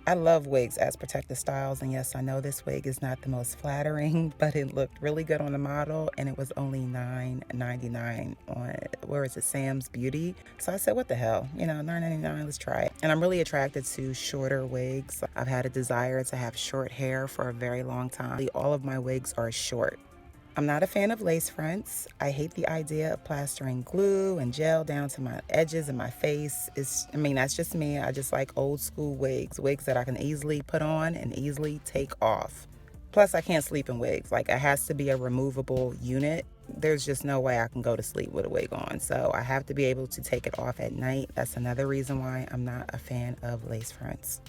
I love wigs as protective styles, and yes, I know this wig is not the most flattering, but it looked really good on the model, and it was only $9.99 on, where is it, Sam's Beauty. So I said, what the hell, you know, $9.99, let's try it. And I'm really attracted to shorter wigs. I've had a desire to have short hair for a very long time. All of my wigs are short. I'm not a fan of lace fronts. I hate the idea of plastering glue and gel down to my edges and my face. That's just me. I just like old school wigs that I can easily put on and easily take off. Plus, I can't sleep in wigs. Like, it has to be a removable unit. There's just no way I can go to sleep with a wig on. So I have to be able to take it off at night. That's another reason why I'm not a fan of lace fronts.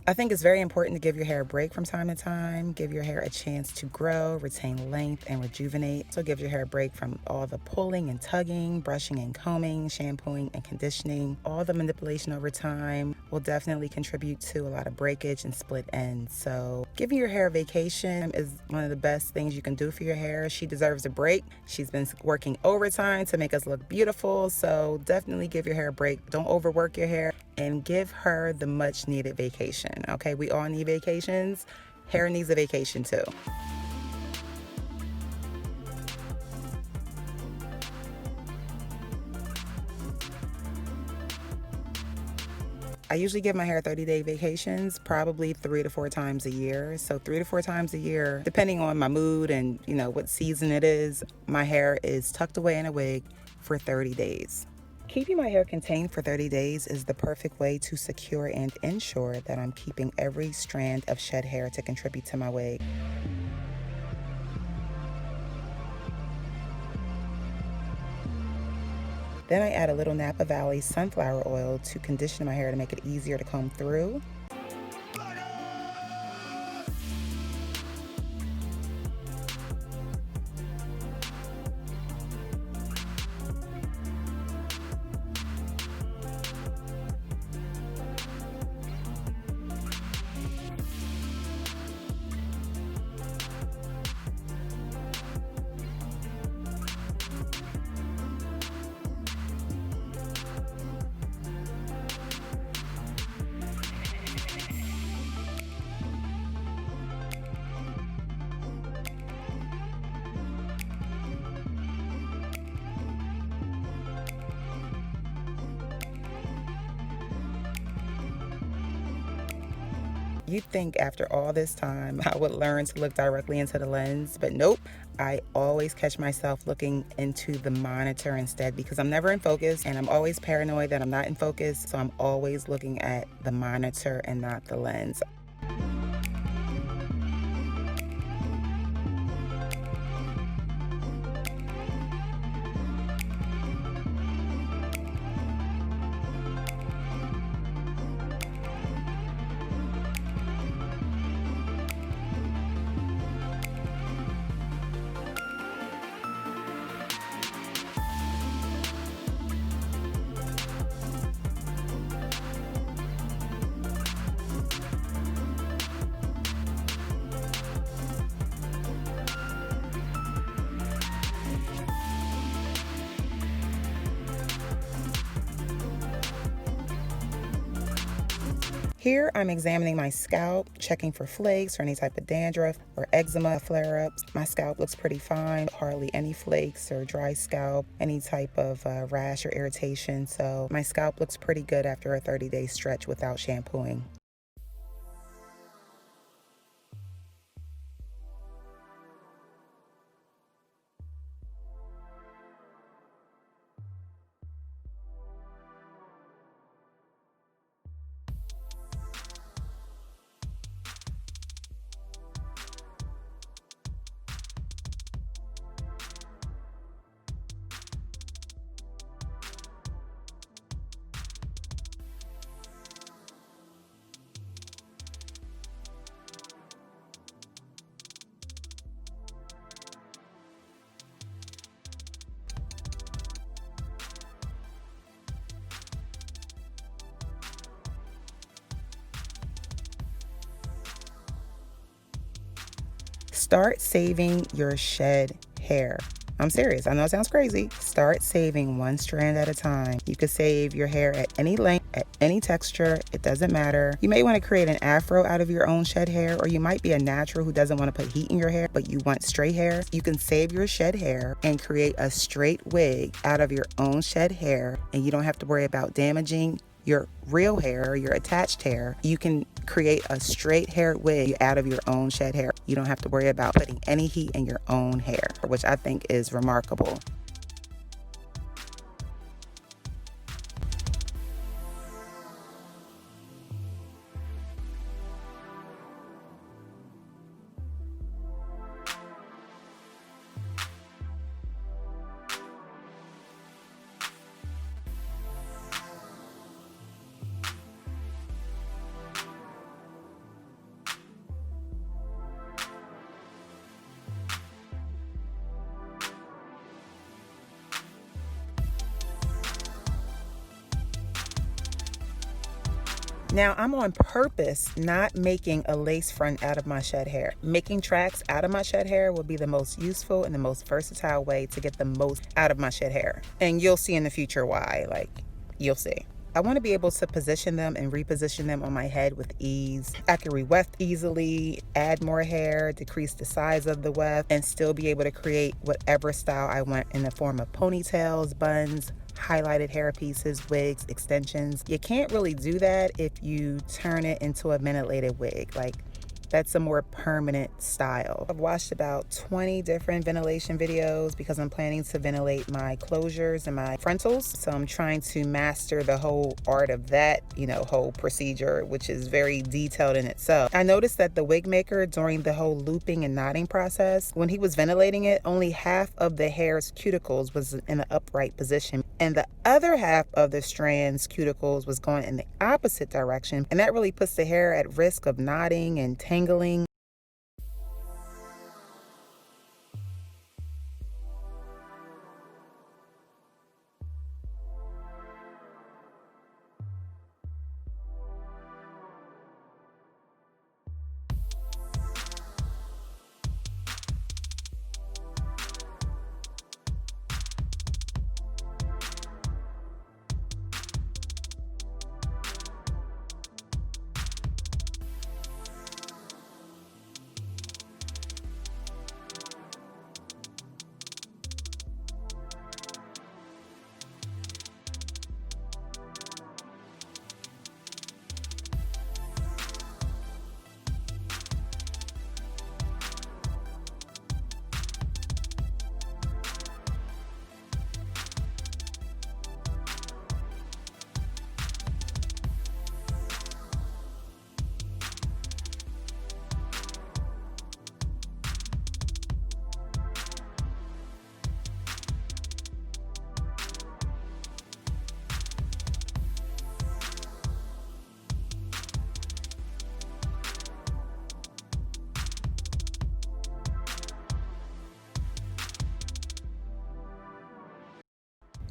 I think it's very important to give your hair a break from time to time, give your hair a chance to grow, retain length, and rejuvenate. So give your hair a break from all the pulling and tugging, brushing and combing, shampooing and conditioning. All the manipulation over time will definitely contribute to a lot of breakage and split ends. So giving your hair a vacation is one of the best things you can do for your hair. She deserves a break. She's been working overtime to make us look beautiful. So definitely give your hair a break. Don't overwork your hair, and give her the much needed vacation. Okay, we all need vacations. Hair needs a vacation too. I usually give my hair 30-day vacations, probably 3 to 4 times a year. So 3 to 4 times a year, depending on my mood and what season it is, my hair is tucked away in a wig for 30 days. Keeping my hair contained for 30 days is the perfect way to secure and ensure that I'm keeping every strand of shed hair to contribute to my wig. Then I add a little Napa Valley sunflower oil to condition my hair to make it easier to comb through. You'd think after all this time I would learn to look directly into the lens, but nope. I always catch myself looking into the monitor instead because I'm never in focus, and I'm always paranoid that I'm not in focus, so I'm always looking at the monitor and not the lens. Here, I'm examining my scalp, checking for flakes or any type of dandruff or eczema flare-ups. My scalp looks pretty fine, hardly any flakes or dry scalp, any type of rash or irritation. So my scalp looks pretty good after a 30-day stretch without shampooing. Start saving your shed hair. I'm serious. I know it sounds crazy. Start saving one strand at a time. You could save your hair at any length, at any texture. It doesn't matter. You may want to create an afro out of your own shed hair, or you might be a natural who doesn't want to put heat in your hair, but you want straight hair. You can save your shed hair and create a straight wig out of your own shed hair, and you don't have to worry about damaging your real hair, your attached hair. You can create a straight haired wig out of your own shed hair. You don't have to worry about putting any heat in your own hair, which I think is remarkable. Now, I'm on purpose not making a lace front out of my shed hair. Making tracks out of my shed hair will be the most useful and the most versatile way to get the most out of my shed hair. And you'll see in the future why, you'll see. I want to be able to position them and reposition them on my head with ease. I can re-weft easily, add more hair, decrease the size of the weft, and still be able to create whatever style I want in the form of ponytails, buns, highlighted hair pieces, wigs, extensions. You can't really do that if you turn it into a ventilated wig. That's a more permanent style. I've watched about 20 different ventilation videos because I'm planning to ventilate my closures and my frontals. So I'm trying to master the whole art of that, whole procedure, which is very detailed in itself. I noticed that the wig maker, during the whole looping and knotting process, when he was ventilating it, only half of the hair's cuticles was in the upright position, and the other half of the strand's cuticles was going in the opposite direction. And that really puts the hair at risk of knotting and tangling.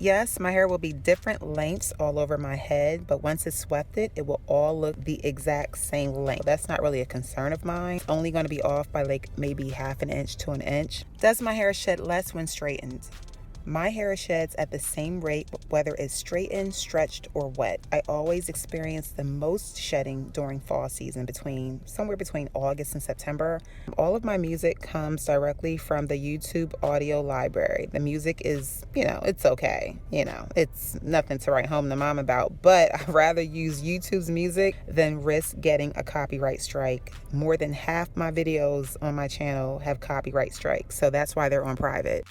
Yes, my hair will be different lengths all over my head, but once it's sweated, it will all look the exact same length. That's not really a concern of mine. It's only going to be off by maybe half an inch to an inch. Does my hair shed less when straightened? My hair sheds at the same rate, whether it's straightened, stretched, or wet. I always experience the most shedding during fall season, somewhere between August and September. All of my music comes directly from the YouTube audio library. The music is, it's okay. It's nothing to write home to mom about, but I'd rather use YouTube's music than risk getting a copyright strike. More than half my videos on my channel have copyright strikes, so that's why they're on private.